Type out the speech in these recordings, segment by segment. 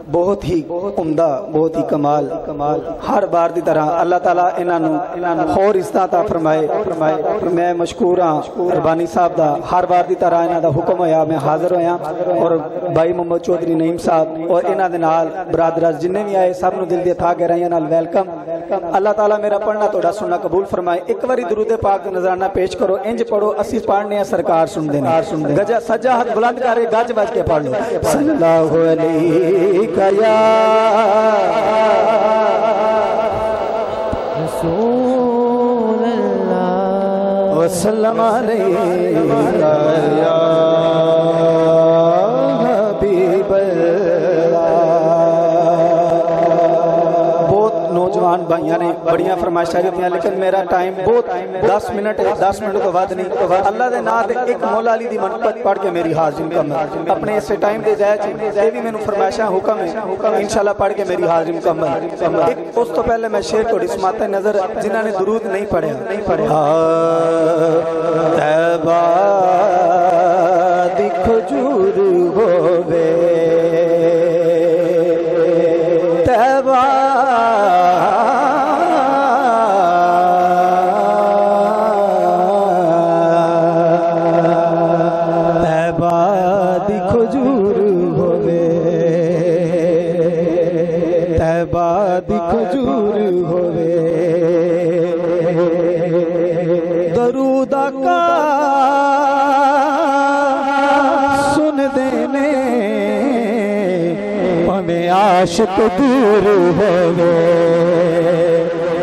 बहुत ही उम्दा, बहुत ही कमाल हर बार की तरह अल्लाह ताला इन्होंने होर इज़्ज़त फरमाए। मैं मशकूर हाँ रबानी साहब का, हर बार की तरह इन्हों का हुक्म होया मैं हाजिर होया और भाई मोहम्मद चौधरी नईम साहब और इन्हों के नाल बरादर जिन्हें भी आए सब दिल की था गहराइयां नाल वेलकम। अल्लाह ताला मेरा पढ़ना थोड़ा सुनना कबूल फरमाए। एक बारी दुरूद पाक नजराना पेश करो, इंज पढ़ो असी पढ़ने सरकार सुनते हैं। गजा सज्जा हाथ बुलंद करे गज बज के पढ़ लो। सल्लल्लाहु अलैका या रसूल अल्लाह वसल्लम अलैका या हबीब अल्लाह। बहुत नौजवान भाइयों ने बड़िया फरमाइशा दी, लेकिन मेरा टाइम बहुत 10 मिनट तो बाद नहीं। अल्लाह के नाम एक मौला अली दी मनकबत पढ़ के मेरी हाजिरी कम अपने इस टाइम दे जाए भी मैंने फरमाइशा हुक्म है इंशाल्लाह पढ़ के मेरी हाजिरी कम। उस तो पहले मैं शेर थोड़ी समाते नजर जिन्होंने दुरूद नहीं पढ़ा तैबा दी खजूर होवे तैबा दी खजूर होवे दरूदा का सुन देने पवे आशिक दूर होवे।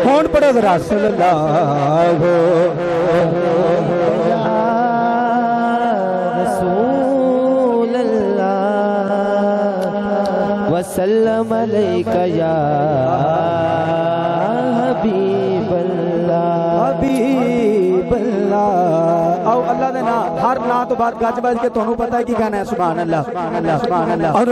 कौन पढ़ो जरा सल्लल्लाहु वसल्लम अलैका या हबीब अल्लाह। आओ अल्लाह दे नाम हर नाम तो बाद गज बज के तुहानू पता है की गाना है सुभान अल्लाह सुभान अल्लाह। और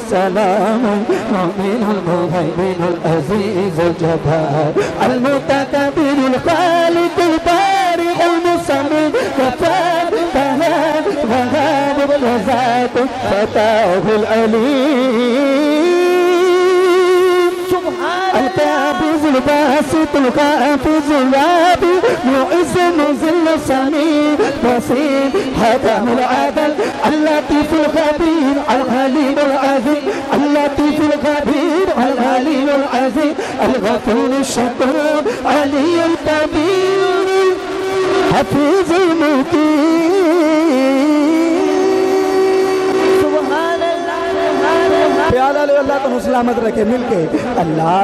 सलाम मुमिनुल अज़ीज़ुल जब्बार अल-मुतकब्बिरुल खालिकुल बारिउल मुसम्मिल वफ़ाद वहाब वहाब वज़ात फताहुल अलीम अल-काबिज़ुल बासितुल काफ़िज़ुल वाबि मुइज़्ज़ुल मुज़िल्ल समीर बसीर हकमुल अदल अल-लतीफ़ुल ख़बीर अल-अलीमुल अज़ीम अल-लतीफ़ुल ख़बीर अल-अलीमुल अज़ीम अल-गफ़ूरुश शकूर अलीयुल कबीर हफ़ीज़ुल मुक़ीम। प्याला ले अल्लाह को सलामत रखे मिलके अल्लाह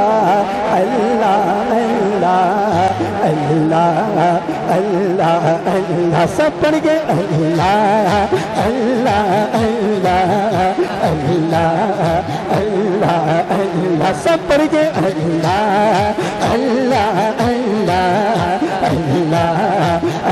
अल्लाह अल्लाह अल्लाह अल्लाह अल्लाह सब पढ़ के अल्लाह अल्लाह अल्लाह अल्लाह अल्लाह अल्लाह सब पढ़ के अल्लाह अल्लाह अल्लाह अल्लाह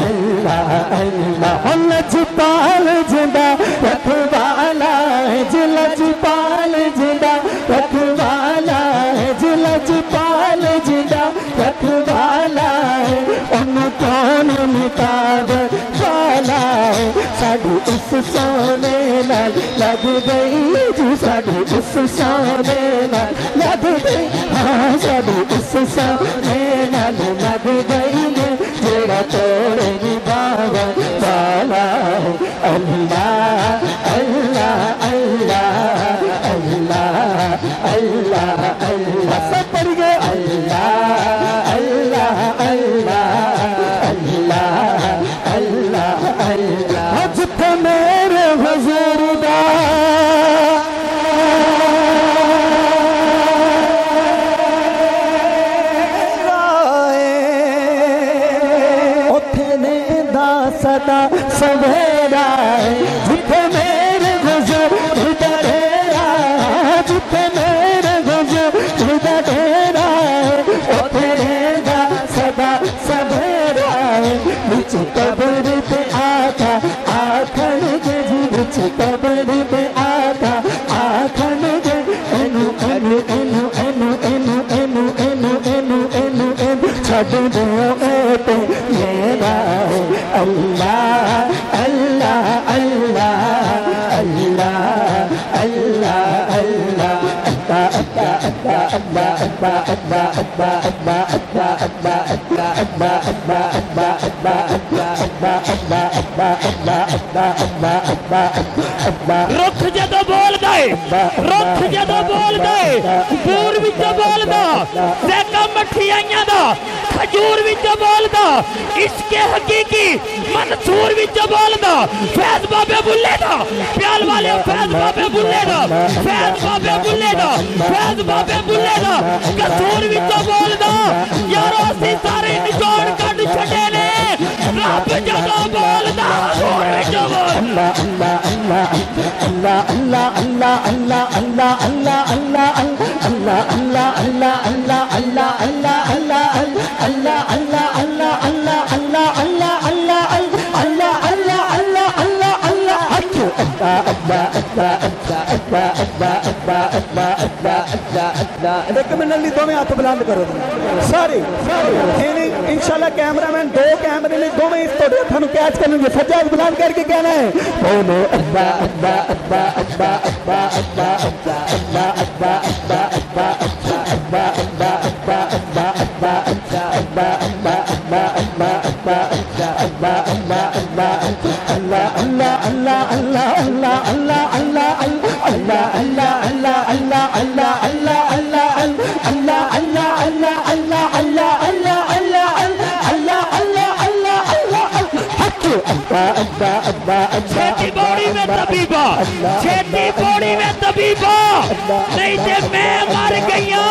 अल्लाह अल्लाह। लजपाल जिंदा रखवाला है लजपाल जिंदा रखवाला है लजपाल जिंदा रखवाला है उन्हें कौन मिटाव वाला है। साढ़े उस सोने नाल लग गई जी साढ़े उस सोने नाल लग गई हाँ साढ़े उस सोने नाल लग गई जेड़ा तोड़े निभाव वाला है। अल्लाह अल्लाह अल्लाह अल्लाह अल्लाह अल्लाह सब पढ़ गए अल्लाह अल्लाह अल्लाह अल्लाह अल्लाह अल्लाह। जिथे मेरे हुजूर दा रुख जदों बोल गए, रुख जदों बोल गए, पूर विच बोलदा, सैका मठियाइयां दा, खजूर विच बोलदा, इश्के हकीकी मंसूर विच बोलदा, फैज बाबे बुल्ले दा, प्याल वाले फैज बाबे बुल्ले दा, फैज बाबे बुल्ले दा, फैज बाबे बुल्ले दा, कसूर विच बोलदा, यारो असी सारे निचोड़ कढ छड्डे ने, रब जदों बोलदा, कसूर विच बोलदा। एक मिनट लिए दोवें हाथ बुलंद करो सारे इंशाल्लाह कैमरामैन दो कैमरे ने दोवें इस तोड़े थानू कैच करेंगे सज्जा बुलंद करके कहना है बोलो अल्लाह अल्लाह अल्लाह अल्लाह अल्लाह अल्लाह अल्लाह अल्लाह अल्लाह अल्लाह अल्लाह अल्लाह अल्लाह अल्लाह छेती बॉडी में तबीबा, छेती बॉडी में तबीबा, नहीं ते मैं मर गईया,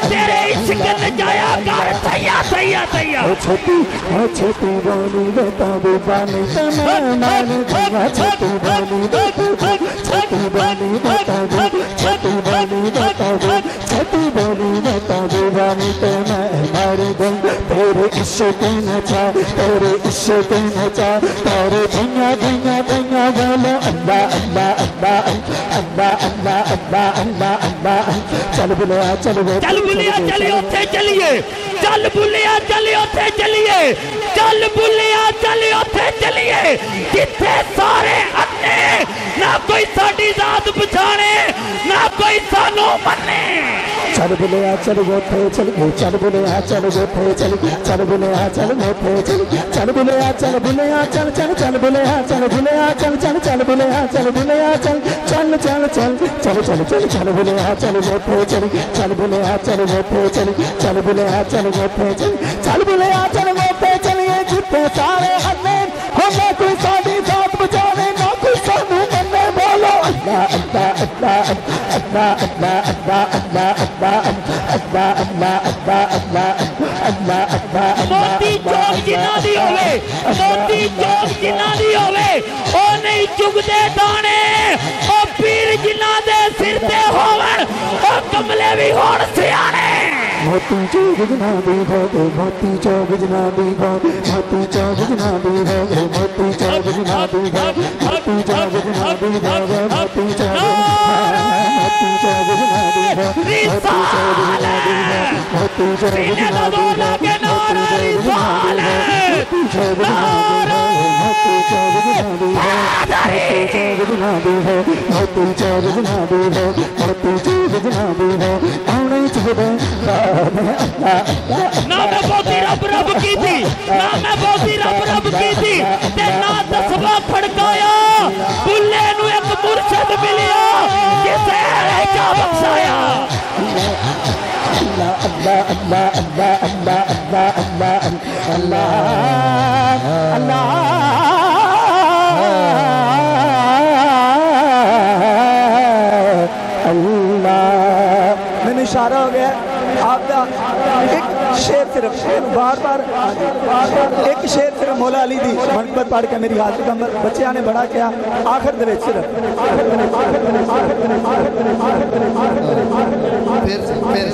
तेरे इश्क ने जाया कर सैया सैया सैया। छेती बॉडी में तबीबा, नहीं ते मैं मर गईया, छेती बॉडी में तबीबा, छेती बॉडी में तबीबा, छेती बॉडी में तबीबा, छेती बॉडी में तबीबा, नहीं ते मैं मर गई, तेरे इश्क ने चा, तेरे इश्क ने चा, तेरे दुनिया दुनिया दुनिया बोलो अल्लाह अल्लाह अल्लाह अल्लाह अल्लाह अल्लाह अल्लाह अल्लाह चल बुलिया चल बुलिया चलिए उठे चलिए, चल बुलिया चलिए उठे चलिए, चल बुलिया चलिए उठे चलिए, जिथे सारे अन्ने ना कोई साडी जात पछाणे ना कोई सानू मन्ने। चल बुलिया चल उठे चलिए, चल बुलिया चल उठे चलिए, चल बुलिया चल उठे चलिए, चल बुलिया चल बुलिया चल चल चल बुलिया चल बुलिया चल चल चल बुलिया चल बुलिया चल चल चल चल चल चल चल चल बुलिया चल उठे चलिए, चल बुलिया चल उठे चलिए, चल बुलिया चल उठे चलिए, चल बुलिया चल उठे चलिए, जिथे सारे अन्ने हमें कोई साडी जात बचाने ना कोई सानू मन्ने बोलो अल्लाह अल्लाह अल्लाह अल्लाह अल्लाह अल्लाह अल्लाह अल्लाह अल्लाह अल्लाह अल्लाह अल्लाह अल्लाह मोती चौक जिन्ना दी होवे, मोती चौक जिन्ना दी होवे, ओ नहीं चुगदे दाने, ओ पीर जिन्ना दे सिर ते होवन, ओ कमले भी होण सियाणे। मोती चौक जिन्ना दी होवे, मोती चौक जिन्ना दी होवे, मोती चौक जिन्ना दी होवे, मोती चौक जिन्ना दी होवे, मोती चौक जिन्ना दी होवे, मोती चौक जिन्ना दी होवे, मोती चौक जिन्ना दी होवे, मोती चौक जिन्ना दी होवे, मोती चौक जिन्ना दी होवे, मोती चौक जिन्ना दी होवे, मोती चौक जिन्ना दी होवे, आउने चुगदे ना मैं बहुती रब रब की थी, ना मैं बहुती रब रब की थी, ते ना दसवा फड़काया, बुल्ले नू एक मुर्शद मिलिया, जिसे क्या बख्शाया। अल्लाह अल्लाह अल्लाह अल्लाह अल्लाह अल्लाह अल्लाह अल्लाह अल्लाह मैंने इशारा हो गया आपका एक शेर सिर्फ बार बार एक शेर सिर्फ मौला अली दी मनकबत पढ़ के मेरी हाथ कमर बच्चों ने बड़ा किया आखिर दे विच सिर्फ फिर